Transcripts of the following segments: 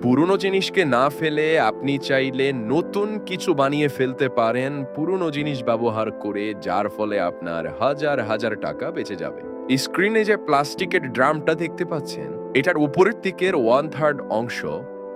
পুরনো জিনিসকে না ফেলে আপনি চাইলে নতুন কিছু বানিয়ে ফেলতে পারেন পুরনো জিনিস ব্যবহার করে, যার ফলে আপনার হাজার হাজার টাকা বেঁচে যাবে। স্ক্রিনে যে প্লাস্টিকের ড্রামটা দেখতে পাচ্ছেন, এটার উপরের দিকের 1/3 অংশ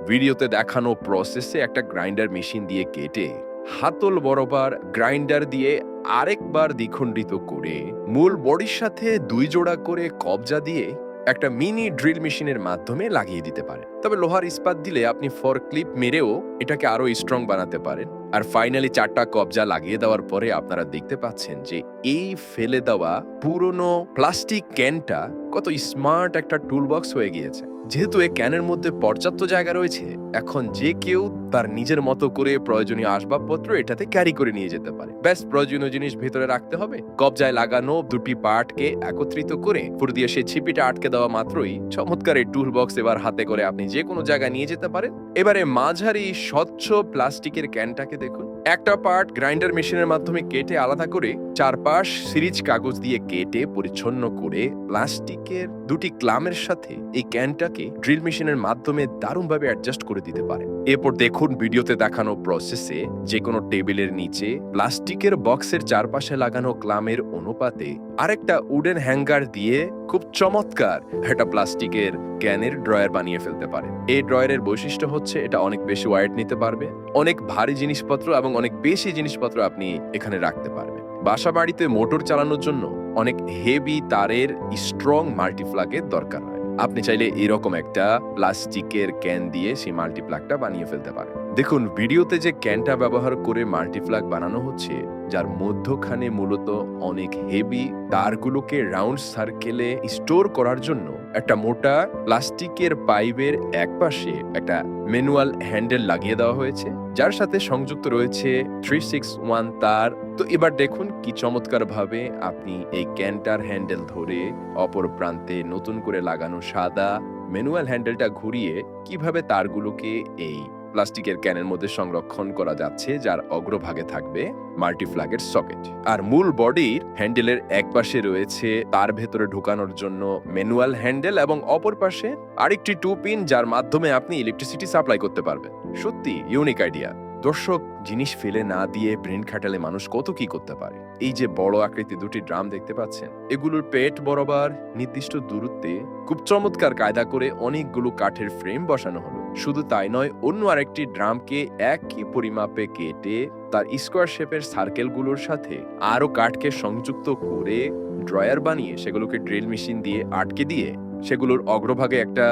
ভিডিওতে দেখানো প্রসেসে একটা গ্রাইন্ডার মেশিন দিয়ে কেটে হাতল বরাবর গ্রাইন্ডার দিয়ে আরেকবার দ্বিখণ্ডিত করে মূল বডির সাথে 2 জোড়া করে কবজা দিয়ে একটা মিনি ড্রিল মেশিনের মাধ্যমে লাগিয়ে দিতে পারে। তবে লোহার ইস্পাত দিলে আপনি ফর ক্লিপ মেরেও এটাকে আরো স্ট্রং বানাতে পারেন। আর ফাইনালি 4টা কবজা লাগিয়ে দেওয়ার পরে আপনারা দেখতে পাচ্ছেন যে এই ফেলে দেওয়া পুরনো প্লাস্টিক ক্যানটা কত স্মার্ট একটা টুল বক্স হয়ে গিয়েছে। যেহেতু এই ক্যানের মধ্যে পর্যাপ্ত জায়গা রয়েছে, এখন যে কেউ তার নিজের মতো করে প্রয়োজনীয় আসবাবপত্র এটাতে ক্যারি করে নিয়ে যেতে পারে। ব্যাস প্রয়োজনীয় জিনিস ভেতরে রাখতে হবে, কবজায় লাগানো 2টি পার্টকে একত্রিত করে ফুর দিয়ে সেই ছিপিটা আটকে দেওয়া মাত্রই চমৎকার এই টুল বক্স এবার হাতে করে আপনি যে কোনো জায়গায় নিয়ে যেতে পারেন। এবারে মাঝারি স্বচ্ছ প্লাস্টিকের ক্যানটাকে দেখুন, একটা পার্ট গ্রাইন্ডার মেশিনের মাধ্যমে কেটে আলাদা করে চারপাশ সিরিজ কাগজ দিয়ে কেটে পরিচ্ছন্ন করে প্লাস্টিকের 2টি ক্লামের সাথে এই ক্যানটাকে ড্রিল মেশিনের মাধ্যমে দারুণভাবে অ্যাডজাস্ট করে দিতে পারে। এরপর দেখুন ভিডিওতে দেখানো প্রসেসে যে কোনো টেবিলের নিচে প্লাস্টিকের বক্সের চারপাশে লাগানো ক্লামের অনুপাতে আরেকটা উডেন হ্যাঙ্গার দিয়ে খুব চমৎকার একটা প্লাস্টিকের ক্যানের ড্রয়ার বানিয়ে ফেলতে পারে। এই ড্রয়ারের বৈশিষ্ট্য হচ্ছে এটা অনেক বেশি ওয়েট নিতে পারবে, অনেক ভারী জিনিসপত্র এবং অনেক বেশি জিনিসপত্র আপনি এখানে রাখতে পারবেন। বাসা বাড়িতে মোটর চালানোর জন্য অনেক হেভি তারের স্ট্রং মাল্টিপ্লাগের দরকার হয়। আপনি চাইলে এরকম একটা প্লাস্টিকের ক্যান দিয়ে সেই মাল্টিপ্লাগটা বানিয়ে ফেলতে পারেন। দেখুন ভিডিওতে যে ক্যানটা ব্যবহার করে মাল্টিপ্লাগ বানানো হচ্ছে, যার মধ্যখানে মূলত অনেক হেভি তারগুলোকে রাউন্ড সার্কেলে স্টোর করার জন্য একটা মোটা প্লাস্টিকের পাইপের একপাশে একটা ম্যানুয়াল হ্যান্ডেল লাগিয়ে দেওয়া হয়েছে, যার সাথে সংযুক্ত রয়েছে 361 তার। তো এবার দেখুন কি চমৎকার ভাবে আপনি এই ক্যানটার হ্যান্ডেল ধরে অপর প্রান্তে নতুন করে লাগানো সাদা ম্যানুয়াল হ্যান্ডেলটা ঘুরিয়ে কিভাবে তারগুলোকে এই প্লাস্টিকের ক্যানের মধ্যে সংরক্ষণ করা যাচ্ছে, যার অগ্রভাগে থাকবে মাল্টিপ্লাগের সকেট। আর মূল বডির হ্যান্ডেলের এক পাশে রয়েছে তার ভেতরে ঢুকানোর জন্য ম্যানুয়াল হ্যান্ডেল এবং অপর পাশে আরেকটি 2 পিন, যার মাধ্যমে আপনি ইলেকট্রিসিটি সাপ্লাই করতে পারবেন। সত্যি ইউনিক আইডিয়া। দর্শক, জিনিস ফেলে না দিয়ে ব্রেন খাটালে মানুষ কত কি করতে পারে। এই যে বড় আকৃতি 2টি ড্রাম দেখতে পাচ্ছেন, এগুলোর পেট বরাবর নির্দিষ্ট দূরত্বে খুব চমৎকার কায়দা করে অনেকগুলো কাঠের ফ্রেম বসানো হলো। শুধু তাই নয়, অন্য আরেকটি ড্রামকে একই পরিমাপে কেটে তার স্কোয়ার শেপের সার্কেলগুলোর সাথে আরো কাঠকে সংযুক্ত করে ড্রয়ার বানিয়ে সেগুলোকে ড্রিল মেশিন দিয়ে আটকে দিয়ে সেগুলোর অগ্রভাগে একটা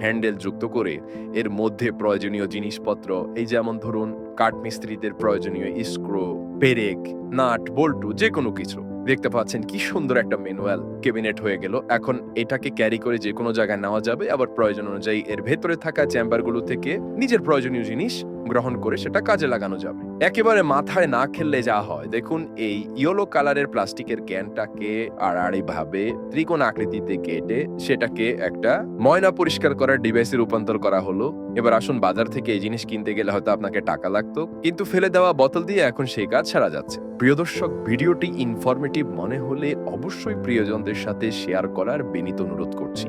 হ্যান্ডেল যুক্ত করে এর মধ্যে প্রয়োজনীয় জিনিসপত্র, এই যেমন ধরুন কাঠমিস্ত্রিদের প্রয়োজনীয় স্ক্রু, পেরেক, নাট, বল্টু, যে কোনো কিছু দেখতে পাচ্ছেন। কি সুন্দর একটা ম্যানুয়াল ক্যাবিনেট হয়ে গেল। এখন এটাকে ক্যারি করে যে কোনো জায়গায় নেওয়া যাবে, আবার প্রয়োজন অনুযায়ী এর ভেতরে থাকা চেম্বারগুলো থেকে নিজের প্রয়োজনীয় জিনিস গ্রহণ করে সেটা কাজে লাগানো যাবে। একেবারে মাথায় না খেললে যা হয়, দেখুন এই ইয়েলো কালারের প্লাস্টিকের ক্যানটাকে আড়াআড়ি ভাবে ত্রিকোণ আকৃতিতে কেটে সেটাকে একটা ময়লা পরিষ্কার করার ডিভাইসে রূপান্তর করা হলো। এবার আসুন, বাজার থেকে এই জিনিস কিনতে গেলে হয়তো আপনাকে টাকা লাগতো, কিন্তু ফেলে দেওয়া বোতল দিয়ে এখন সেই কাজ সারা যাচ্ছে। প্রিয় দর্শক, ভিডিওটি ইনফরমেটিভ মনে হলে অবশ্যই প্রিয়জনদের সাথে শেয়ার করার বিনীত অনুরোধ করছি।